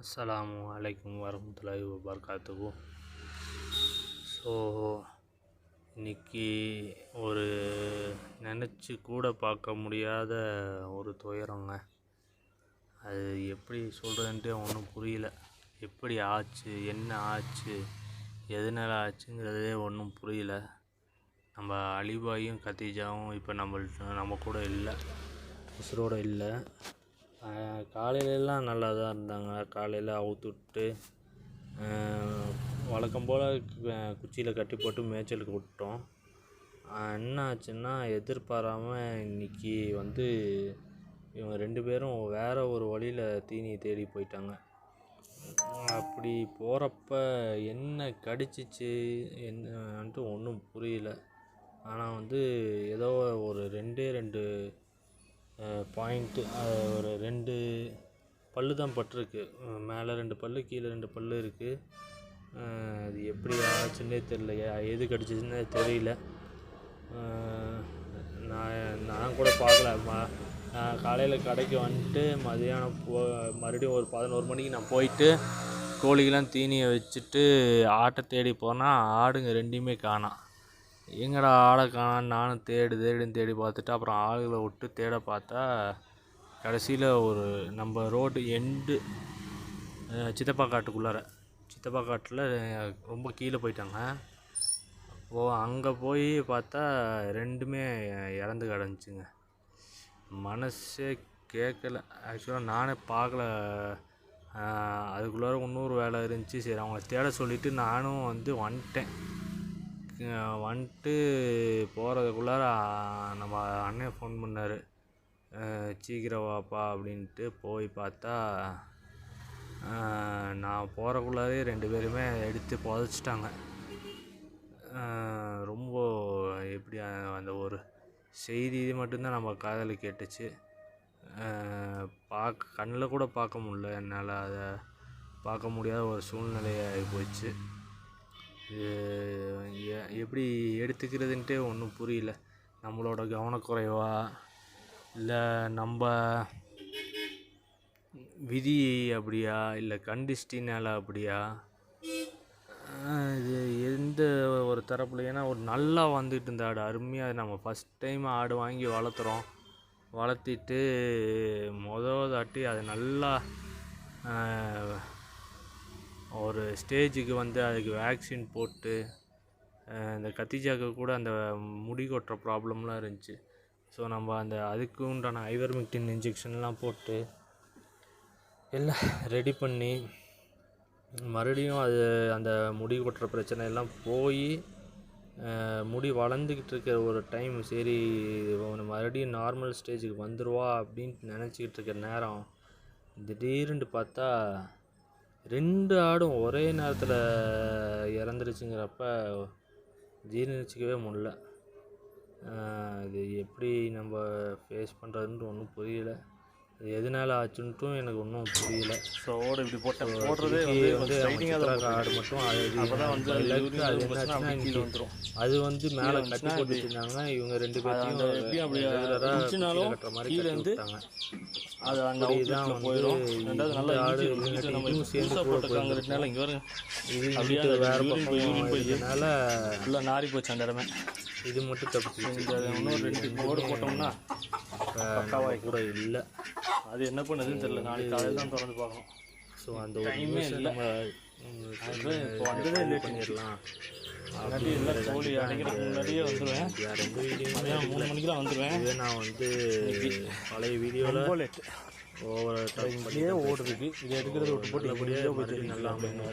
அஸ்ஸலாமு அலைக்கும் வரஹ்மத்துல்லாஹி வபரகாத்துஹு. ஸோ இன்றைக்கி ஒரு நினச்சி கூட பார்க்க முடியாத ஒரு துயரங்க. அது எப்படி சொல்கிறதுன்ட்டே ஒன்றும் புரியல. எப்படி ஆச்சு, என்ன ஆச்சு, எதனால் ஆச்சுங்கிறதே ஒன்றும் புரியல. நம்ம அலிபாயும் கத்தீஜாவும் இப்போ நம்ம கூட இல்லை, உசுரோடு இல்லை. காலையிலலாம் நல்லா தான் இருந்தாங்க. காலையில் அவுத்துவிட்டு வழக்கம் போல் குச்சியில் கட்டி போட்டு மேய்ச்சலுக்கு விட்டோம். என்ன ஆச்சுன்னா, எதிர்பாராமல் இன்றைக்கி இவங்க 2 பேரும் வேறு ஒரு வழியில் தீனி தேடி போயிட்டாங்க. அப்படி போகிறப்ப என்ன கடிச்சிச்சு என்னன்ட்டு ஒன்றும் புரியல. ஆனால் ஏதோ ஒரு 2 பாயிண்ட்டு, ஒரு 2 பல்லு தான் பட்டிருக்கு. மேலே 2 பல்லு, கீழே 2 பல்லு இருக்குது. அது எப்படி ஆச்சுன்னே தெரியல, எது கடிச்சிச்சுன்னே தெரியல. நான் கூட பார்க்கல. காலையில் கடைக்கு வந்துட்டு மதியானம் மறுபடியும் ஒரு 11 மணிக்கு நான் போயிட்டு கோழிக்கெலாம் தீனியை வச்சுட்டு ஆட்டை தேடி போனால் ஆடுங்க 2யுமே காணோம். எங்கடா ஆடை காணோன்னு நானும் தேடி பார்த்துட்டு அப்புறம் ஆளுகளை விட்டு தேட பார்த்தா கடைசியில் ஒரு நம்ம ரோடு எண்டு சித்தப்பா காட்டில் ரொம்ப கீழே போயிட்டாங்க. அங்கே போய் பார்த்தா 2மே இறந்து கிடந்துச்சுங்க. மனசே கேட்கல. ஆக்சுவலாக நானே பார்க்கல. அதுக்குள்ளார இன்னொரு வேலை இருந்துச்சு. சரி, அவங்கள தேட சொல்லிவிட்டு நானும் வந்துட்டு போகிறதுக்குள்ளார நம்ம அண்ணன் ஃபோன் பண்ணார், சீக்கிரம் வாப்பா அப்படின்ட்டு. போய் பார்த்தா நான் போகிறக்குள்ளாரே 2 பேருமே எடுத்து புதைச்சிட்டாங்க. ரொம்ப எப்படி அந்த ஒரு செய்தி இது மட்டும்தான் நம்ம காதில் கேட்டுச்சு. கண்ணில் கூட பார்க்க முடியல. என்னால் அதை பார்க்க முடியாத ஒரு சூழ்நிலையாகி போச்சு. எப்படி எடுத்துக்கிறதுன்ட்டே ஒன்றும் புரியல. நம்மளோட கவனக்குறைவா, இல்லை நம்ம விதி அப்படியா, இல்லை கண்டிஸ்டினால் அப்படியா, இது எந்த ஒரு தரப்பில். ஏன்னா ஒரு நல்லா வந்துட்டு இருந்த ஆடு, அருமையாக நம்ம ஃபஸ்ட் டைம் ஆடு வாங்கி வளர்த்திட்டு தாட்டி அது நல்லா ஒரு ஸ்டேஜுக்கு அதுக்கு வேக்சின் போட்டு, இந்த கத்தீஜாவுக்கு கூட அந்த முடி கொட்டுற ப்ராப்ளம்லாம் இருந்துச்சு. ஸோ நம்ம அதுக்கு உண்டான ஐவர்மெக்டின் இன்ஜெக்ஷன்லாம் போட்டு எல்லாம் ரெடி பண்ணி மறுபடியும் அந்த முடி கொட்டுற பிரச்சனை எல்லாம் போய் முடி வளர்ந்துக்கிட்டு இருக்கிற ஒரு டைம். சரி, மறுபடியும் நார்மல் ஸ்டேஜுக்கு வந்துடுவா அப்படின்ட்டு நினச்சிக்கிட்டு இருக்கிற நேரம், திடீர்னு பார்த்தா 2 ஆடும் ஒரே நேரத்தில் இறந்துருச்சுங்கிறப்ப ஜீர்ணிச்சிக்கவே முடியல. இது எப்படி நம்ம ஃபேஸ் பண்ணுறதுன்ட்டு ஒன்றும் புரியல. அது எதனால் ஆச்சுன்ட்டும் எனக்கு ஒன்றும் புரியல. ஸோ இப்படி போடுறதே ஆடு மட்டும் அது மேலே கட்டி போட்டு வச்சுருந்தாங்க. இவங்க 2 பேர்த்தையும் கட்டுற மாதிரி கட்டிட்டாங்க. அது அந்த இதான் போயிடும். ரெண்டாவது நல்லா ஆடு நம்ம சேர்ந்து போட்டுருக்காங்க. இது அப்படியே வேறு பக்கம் போயிடுறதுனால ஃபுல்லாக நாரி போச்சு அந்த இடமே. இது மட்டும் தப்பிச்சு. இன்னும் 2 போடு போட்டோம்னா பக்காவாக கூட இல்லை. அது என்ன பண்ணுதுன்னு தெரியல. நாளைக்கு காலையில் தான் திறந்து பார்க்கணும். ஸோ அந்த ஒரு டைமே இல்லை. நம்ம இப்போ வந்ததே லேட் பண்ணிடலாம். எல்லாம் கோழி அடைக்கிறதுக்கு முன்னாடியே வந்துடுவேன். 2 வீடியோ 3 மணிக்கெலாம் வந்துடுவேன். இதே நான் பழைய வீடியோவில் ஓவர் டைம் பண்ணியே ஓடுறதுக்கு இதை எடுக்கிறது விட்டு போட்டு நல்லா